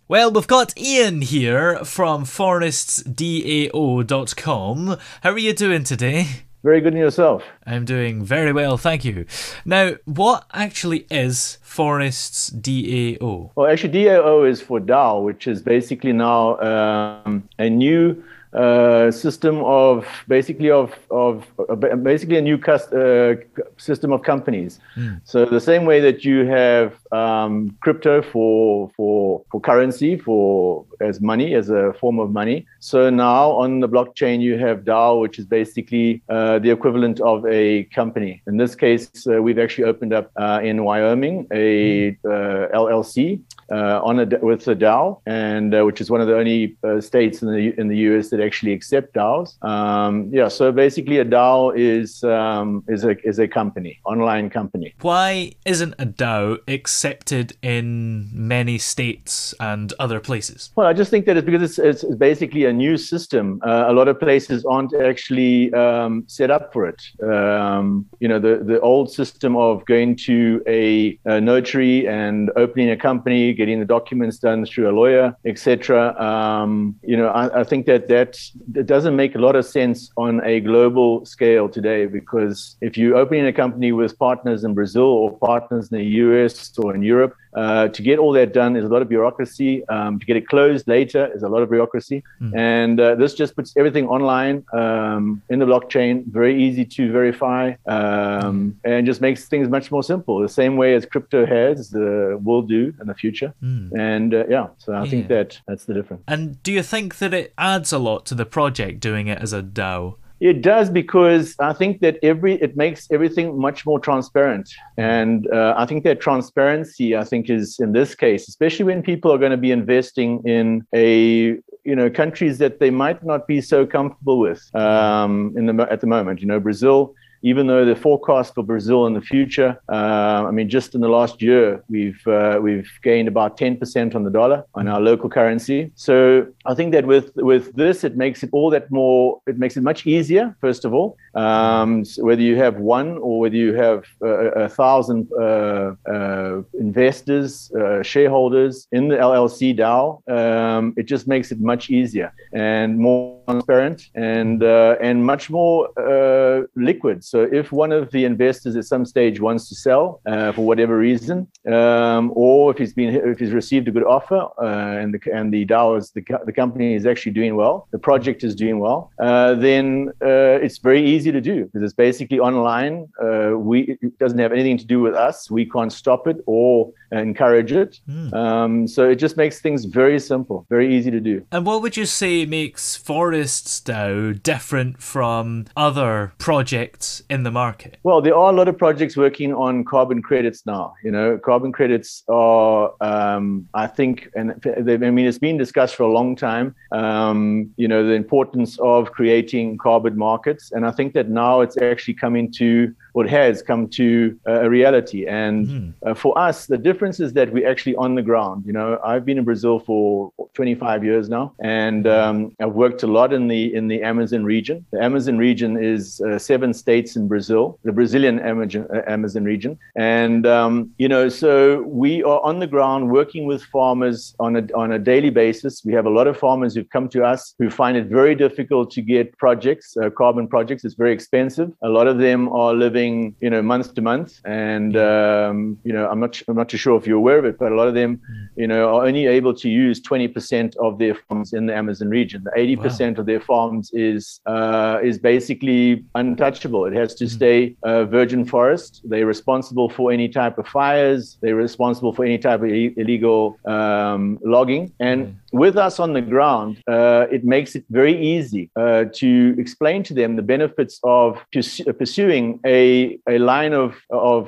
Well, we've got Ian here from forestsdao.com. How are you doing today? Very good in yourself. I'm doing very well, thank you. Now, what actually is Forests DAO? Well, actually, DAO is for DAO, which is basically now a new system of basically a new system of companies. So the same way that you have crypto for currency, as money, as a form of money. So now on the blockchain you have DAO, which is basically the equivalent of a company. In this case, we've actually opened up in Wyoming a LLC with a DAO, and which is one of the only states in the US that actually accept DAOs. So basically a DAO is a company, online company. Why isn't a DAO accepted in many states and other places? Well, I just think that it's because it's basically a new system. A lot of places aren't actually set up for it. The old system of going to a notary and opening a company, getting the documents done through a lawyer, etc. I think that doesn't make a lot of sense on a global scale today, because if you're opening a company with partners in Brazil or partners in the US or in Europe, to get all that done is a lot of bureaucracy. To get it closed later is a lot of bureaucracy. And this just puts everything online in the blockchain, very easy to verify, and just makes things much more simple, the same way as crypto will do in the future. And so I think that's the difference. And do you think that it adds a lot to the project doing it as a DAO? It does, because I think that it makes everything much more transparent. And I think that transparency, is in this case, especially when people are going to be investing in countries that they might not be so comfortable with at the moment. Brazil, even though the forecast for Brazil in the future, just in the last year, we've gained about 10% on the dollar on our local currency. So I think that with this, it makes it much easier, first of all. So whether you have one or whether you have 1,000 investors, shareholders in the LLC DAO, it just makes it much easier and more transparent and much more liquid. So if one of the investors at some stage wants to sell for whatever reason, or if he's received a good offer, and the DAO the company is actually doing well, the project is doing well, then it's very easy to do, because it's basically online. It doesn't have anything to do with us. We can't stop it or encourage it. So it just makes things very simple, very easy to do. And what would you say makes Forests DAO different from other projects in the market? Well, there are a lot of projects working on carbon credits now. Carbon credits are, I think, it's been discussed for a long time, the importance of creating carbon markets. And I think that now it's actually has come to a reality. And for us, the difference is that we're actually on the ground. I've been in Brazil for 25 years now, and I've worked a lot in the Amazon region. The Amazon region is 7 states in Brazil, the Brazilian Amazon region. And, so we are on the ground working with farmers on a daily basis. We have a lot of farmers who've come to us who find it very difficult to get projects, carbon projects. It's very expensive. A lot of them are living, month to month. And, I'm not too sure if you're aware of it, but a lot of them, are only able to use 20% of their farms in the Amazon region. The 80% of their farms is basically untouchable. It has to stay virgin forest. They're responsible for any type of fires. They're responsible for any type of illegal logging. And with us on the ground, it makes it very easy to explain to them the benefits of pursuing a line of a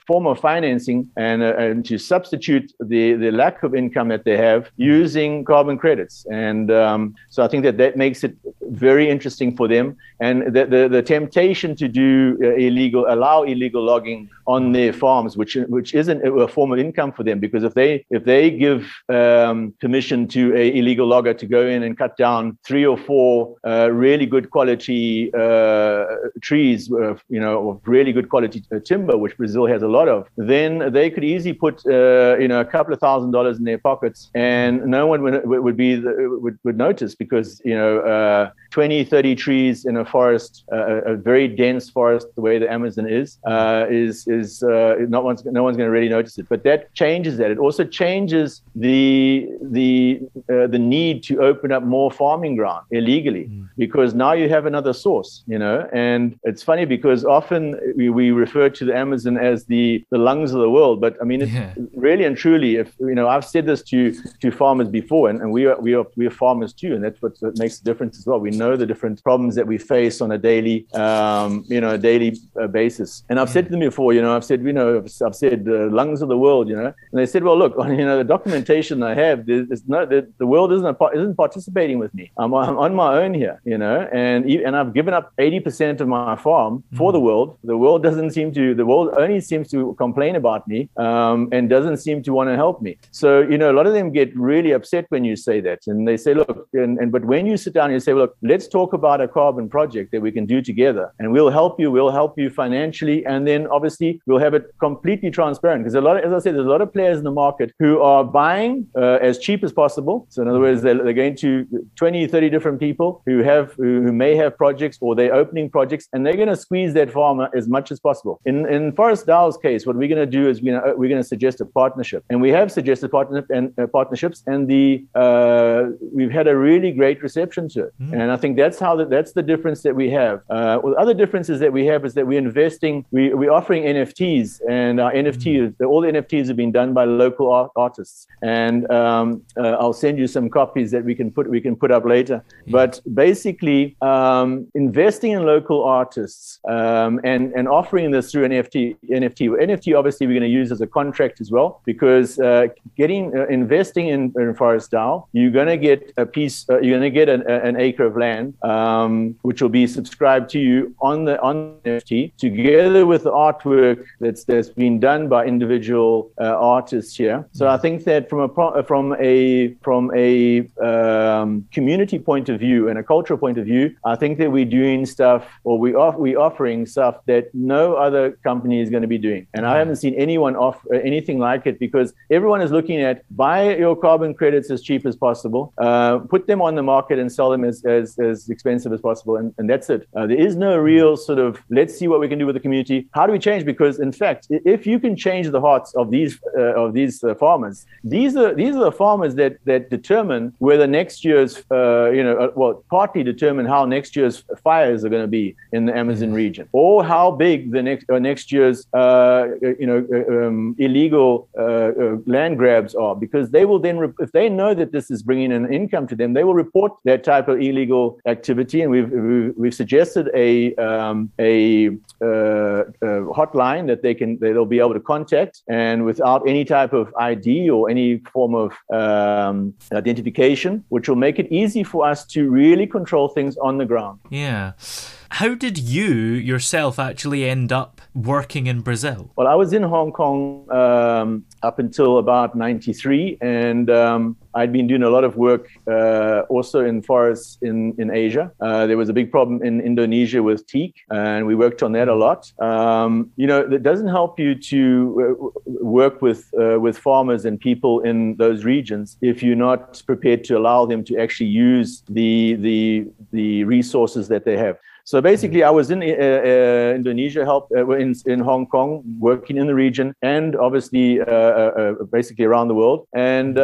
form of financing and to substitute the lack of income that they have using carbon credits. And so I think that makes it very interesting for them. And the temptation to do allow illegal logging on their farms, which isn't a form of income for them, because if they give permission to a illegal logger to go in and cut down 3 or 4 really good quality trees, of really good quality timber, which Brazil has a lot of, then they could easily put a couple of $1,000s in their pockets, and no one would notice, because 20, 30 trees in a forest, a very dense forest, the way the Amazon is no one's going to really notice it. But that changes that. It also changes the need to open up more farming ground illegally, because now you have another source, and it's funny because often we refer to the Amazon as the lungs of the world, but I mean, really and truly, if I've said this to farmers before, and we are farmers too, and that's what makes the difference as well. We know the different problems that we face on a daily basis. And I've said to them before, I've said lungs of the world, and they said, well, look, the documentation I have, the world isn't participating with me. I'm on my own here, and I've given up 80% of my farm for the world. The world only seems to complain about me, and doesn't seem to want to help me. So, a lot of them get really upset when you say that, and they say, look, but when you sit down and you say, well, look, let's talk about a carbon project that we can do together, and we'll help you financially, and then obviously we'll have it completely transparent, because as I said, there's a lot of players in the market who are buying as cheap as possible. So in other words, they're going to 20, 30 different people who may have projects, or they're opening projects, and they're going to squeeze that farmer as much as possible. In Forest Dow's case, what we're going to do is we're going to suggest a partnership, and we have suggested partnerships, and we've had a really great reception to it. And I think that's the difference that we have. The other differences that we have is that we're offering NFTs, and our all the NFTs have been done by local artists, and I'll send you some copies that we can put up later. But basically, investing in local artists and offering this through NFT obviously we're going to use as a contract as well, because investing in Forest Dow, you're going to get you're going to get an acre of land, which will be subscribed to you on the NFT, together with the artwork that's been done by individual artists here. So I think that from a community point of view and a cultural point of view, I think that we're doing stuff, or we're offering stuff that no other company is going to be doing. And I haven't seen anyone offer anything like it, because everyone is looking at buy your carbon credits as cheap as possible, put them on the market and sell them as expensive as possible, and that's it. There is no real sort of, let's see what we can do with the community. How do we change? Because in fact, if you can change the hearts of these farmers, these are the farmers that determine whether next year's partly determine how next year's fires are going to be in the Amazon region, or how big the next year's illegal land grabs are, because they will then, if they know that this is bringing an income to them, they will report that type of illegal activity. And we've suggested a hotline that they'll be able to contact, and without any type of ID or any form of identification, which will make it easy for us to really control things on the ground. Yeah. How did you yourself actually end up working in Brazil? Well, I was in Hong Kong up until about 93, and I'd been doing a lot of work also in forests in Asia. There was a big problem in Indonesia with teak, and we worked on that a lot. That doesn't help you to work with farmers and people in those regions if you're not prepared to allow them to actually use the resources that they have. So basically, I was in Indonesia, in Hong Kong, working in the region, and obviously basically around the world. And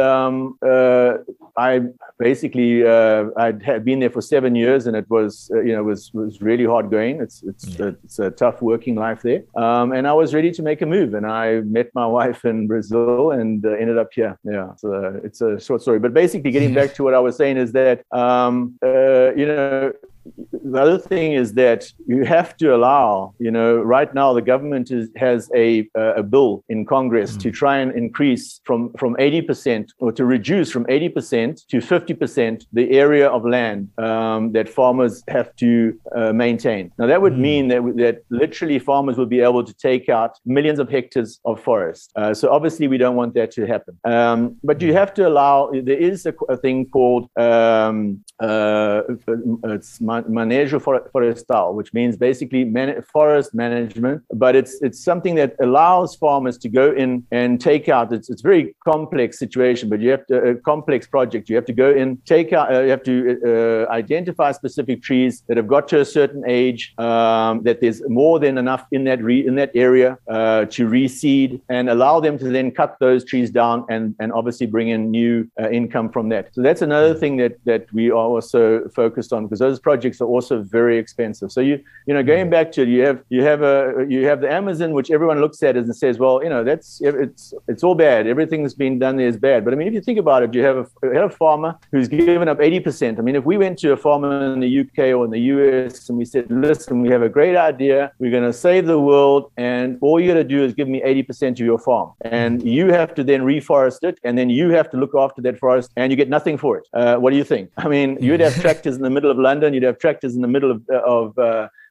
I basically I'd had been there for 7 years, and it was was really hard going. It's a tough working life there. And I was ready to make a move, and I met my wife in Brazil and ended up here. Yeah, so it's a short story, but basically, getting back to what I was saying is that the other thing is that you have to allow, right now the government has a bill in Congress to try and increase from 80% or to reduce from 80% to 50% the area of land that farmers have to maintain. Now that would mean that literally farmers would be able to take out millions of hectares of forest. So obviously we don't want that to happen. But you have to allow, there is a thing called it's manejo forestal, which means basically forest management, but it's something that allows farmers to go in and take out. It's a very complex situation, but you have to a complex project. You have to go in, take out. You have to identify specific trees that have got to a certain age, that there's more than enough in that area to reseed, and allow them to then cut those trees down and obviously bring in new income from that. So that's another thing that we are also focused on, because those projects are also very expensive. So going back to it, you have the Amazon, which everyone looks at and says, well, it's all bad. Everything that's been done there is bad. But I mean, if you think about it, you have a farmer who's given up 80%. I mean, if we went to a farmer in the UK or in the US and we said, listen, we have a great idea, we're going to save the world, and all you got to do is give me 80% of your farm, and you have to then reforest it, and then you have to look after that forest, and you get nothing for it. What do you think? I mean, you'd have tractors in the middle of London, you'd have tractors in the middle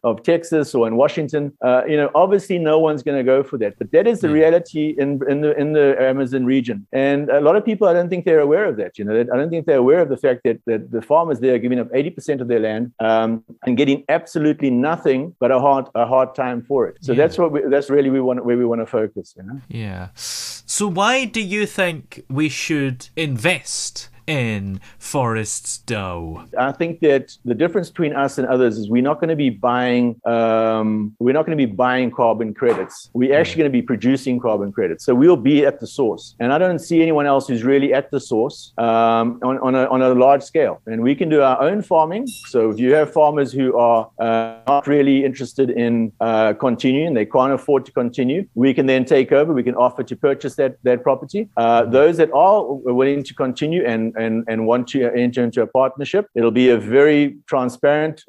of Texas or in Washington. Obviously no one's going to go for that, but that is the reality in the Amazon region. And a lot of people, I don't think they're aware of that. I don't think they're aware of the fact that the farmers there are giving up 80% of their land and getting absolutely nothing but a hard time for it. So that's really where we want to focus. Yeah. So why do you think we should invest in forests now? I think that the difference between us and others is we're not going to be buying carbon credits. We're actually going to be producing carbon credits. So we'll be at the source. And I don't see anyone else who's really at the source on a large scale. And we can do our own farming. So if you have farmers who are not really interested in continuing, they can't afford to continue, we can then take over. We can offer to purchase that property. Those that are willing to continue and want to enter into a partnership, it'll be a very transparent.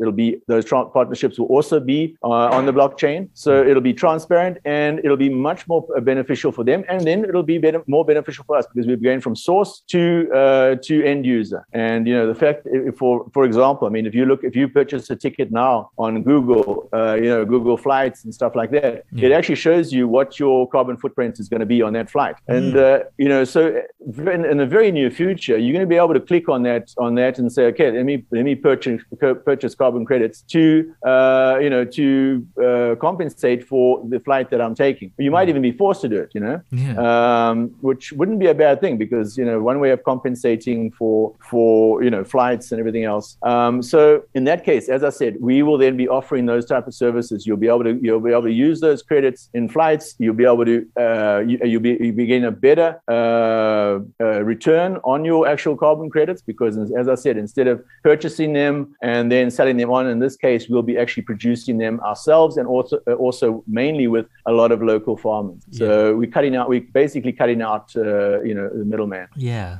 Those partnerships will also be on the blockchain, so it'll be transparent and it'll be much more beneficial for them, and then it'll be more beneficial for us because we're going from source to end user. And the fact, for example, I mean, if you purchase a ticket now on Google, Google Flights and stuff like that, it actually shows you what your carbon footprint is going to be on that flight. And so in the very near future, you're going to be able to click on that and say, okay, let me purchase carbon credits to compensate for the flight that I'm taking. You might even be forced to do it, which wouldn't be a bad thing, because one way of compensating for flights and everything else. So in that case, as I said, we will then be offering those type of services. You'll be able to use those credits in flights. You'll be able to you'll be getting a better return on your actual carbon credits, because as I said, instead of purchasing them and then selling them on, in this case, we'll be actually producing them ourselves, and also mainly with a lot of local farmers. So we're basically cutting out the middleman. Yeah.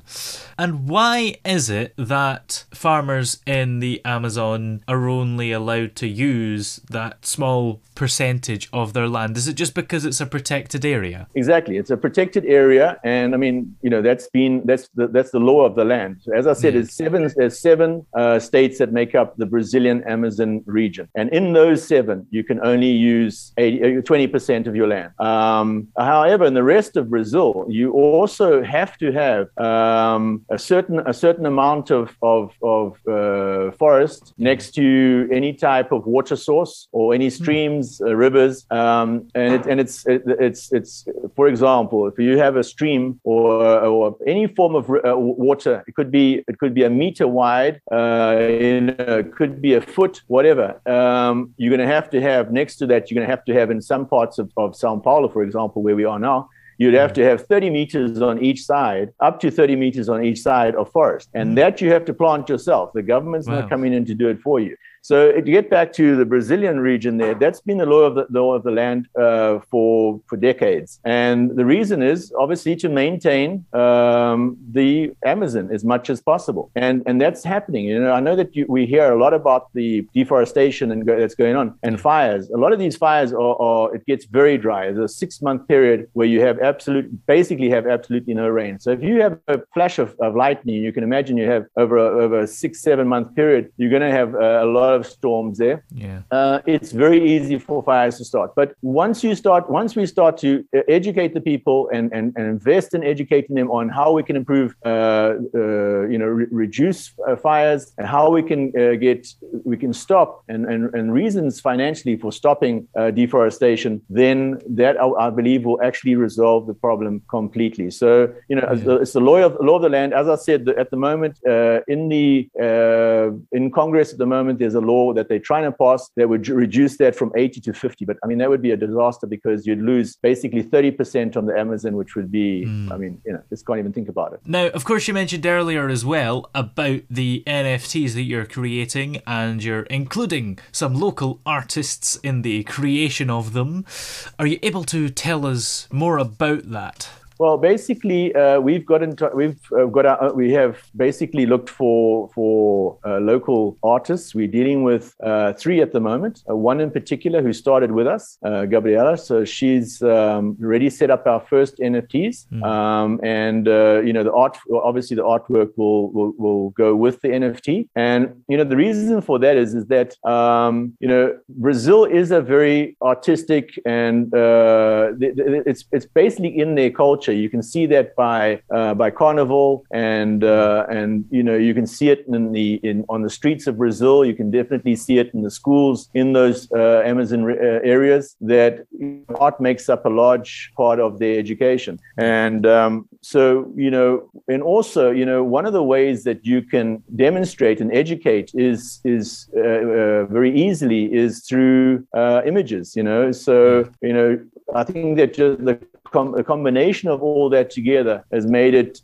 And why is it that farmers in the Amazon are only allowed to use that small percentage of their land? Is it just because it's a protected area? Exactly, it's a protected area, and I mean, that's the law of the land. So as I said, there's seven states that make up the Brazilian Amazon region, and in those 7, you can only use 20% of your land. However, in the rest of Brazil, you also have to have a certain amount of forest next to any type of water source or any streams, rivers, and it's for example, if you have a stream or any form of water, it could be a meter wide, it could be a foot, whatever. You're going to have next to that. You're going to have in some parts of São Paulo, for example, where we are now. You'd have to have 30 meters on each side, up to 30 meters on each side of forest. And that you have to plant yourself. The government's not coming in to do it for you. So to get back to the Brazilian region there, that's been the law of the land for decades. And the reason is obviously to maintain the Amazon as much as possible. And that's happening. You know, I know that we hear a lot about the deforestation that's going on and fires. A lot of these fires it gets very dry. There's a 6-month period where you have basically absolutely no rain. So if you have a flash of lightning, you can imagine you have over a 6-7 month period, you're going to have a lot of storms there. Yeah. It's very easy for fires to start. But once we start to educate the people and invest in educating them on how we can improve, reduce fires, and how we can stop and reasons financially for stopping deforestation, then that I believe will actually resolve the problem completely. So, it's the law of the land. As I said, at the moment, in Congress at the moment, there's a law that they're trying to pass that would reduce that from 80 to 50. But I mean, that would be a disaster because you'd lose basically 30% on the Amazon, which would be, just can't even think about it. Now, of course, you mentioned earlier as well about the NFTs that you're creating, and you're including some local artists in the creation of them. Are you able to tell us more about that? Well, basically, we have basically looked for local artists. We're dealing with 3 at the moment. One in particular who started with us, Gabriela. So she's already set up our first NFTs, the art. Obviously, the artwork will go with the NFT. And the reason for that is that Brazil is a very artistic and it's basically in their culture. You can see that by Carnival, and you can see it on the streets of Brazil. You can definitely see it in the schools in those Amazon areas. That art makes up a large part of their education, and and also one of the ways that you can demonstrate and educate is very easily is through images. I think that just a combination of all that together has made it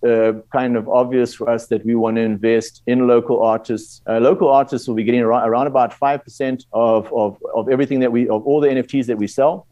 kind of obvious for us that we want to invest in local artists. Local artists will be getting around about 5% of everything of all the NFTs that we sell.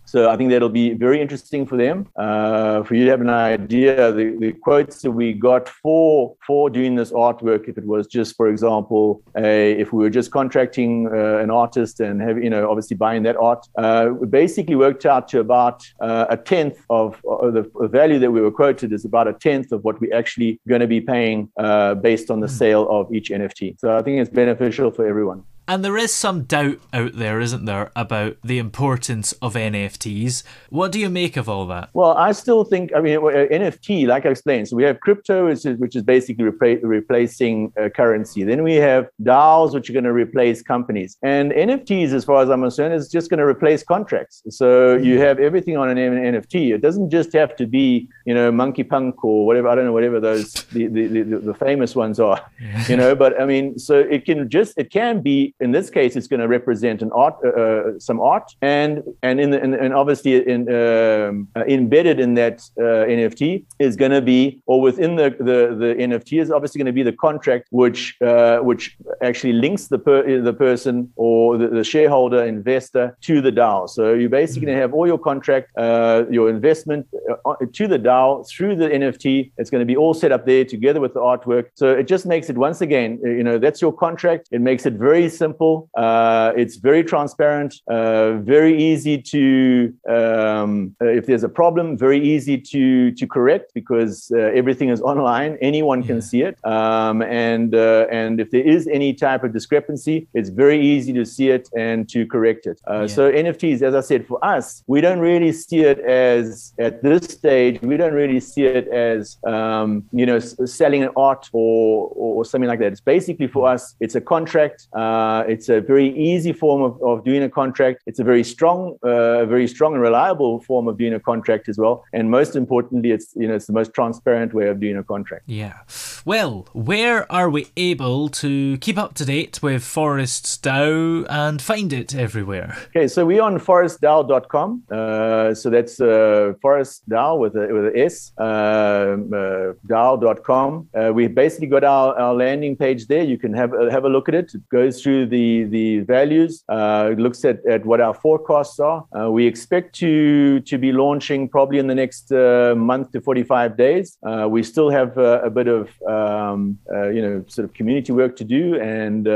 So I think that'll be very interesting for them. For you to have an idea, the quotes that we got for doing this artwork, if it was just, for example, if we were just contracting an artist and obviously buying that art, it basically worked out to about a tenth of the value that we were quoted is about a tenth of what we're actually going to be paying based on the sale of each NFT. So I think it's beneficial for everyone. And there is some doubt out there, isn't there, about the importance of NFTs. What do you make of all that? Well, I still think, NFT, like I explained, so we have crypto, which is basically replacing currency. Then we have DAOs, which are going to replace companies. And NFTs, as far as I'm concerned, is just going to replace contracts. So you have everything on an NFT. It doesn't just have to be, Monkey Punk or whatever, I don't know, whatever those, the famous ones are, but so it can be, in this case, it's going to represent some art, and obviously embedded in that NFT is going to be, or within the NFT is obviously going to be the contract, which actually links the person or the shareholder investor to the DAO. So you're basically going to have all your contract, your investment to the DAO through the NFT. It's going to be all set up there together with the artwork. So it just makes it, once again, that's your contract. It makes it very simple. It's very transparent, very easy to, if there's a problem, very easy to correct because everything is online. Anyone can see it. And if there is any type of discrepancy, it's very easy to see it and to correct it. So NFTs, as I said, for us, we don't really see it as, at this stage, we don't really see it as, selling an art or something like that. It's basically for us, it's a contract. It's a very easy form of doing a contract. It's a very strong and reliable form of doing a contract as well. And most importantly, it's the most transparent way of doing a contract. Yeah. Well, where are we able to keep up to date with Forest's DAO and find it everywhere? Okay, so we're on forestdao.com. So that's forestdao with an S, dao.com. We basically got our landing page there. You can have a look at it. It goes through the values. It looks at what our forecasts are. We expect to be launching probably in the next month to 45 days. We still have a bit of sort of community work to do and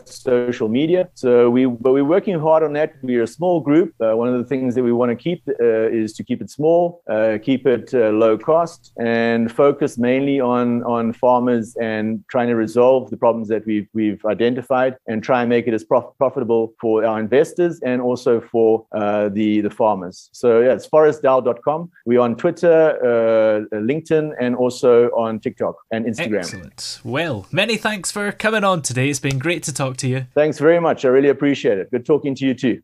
social media. So we're working hard on that. We're a small group. One of the things that we want to keep is to keep it small, keep it low cost, and focus mainly on farmers and trying to resolve the problems that we've identified and try and make it as profitable for our investors and also for the farmers. So yeah, it's forestdao.com. We're on Twitter, LinkedIn, and also on TikTok and Instagram. Excellent. Well, many thanks for coming on today. It's been great to talk to you. Thanks very much. I really appreciate it. Good talking to you too.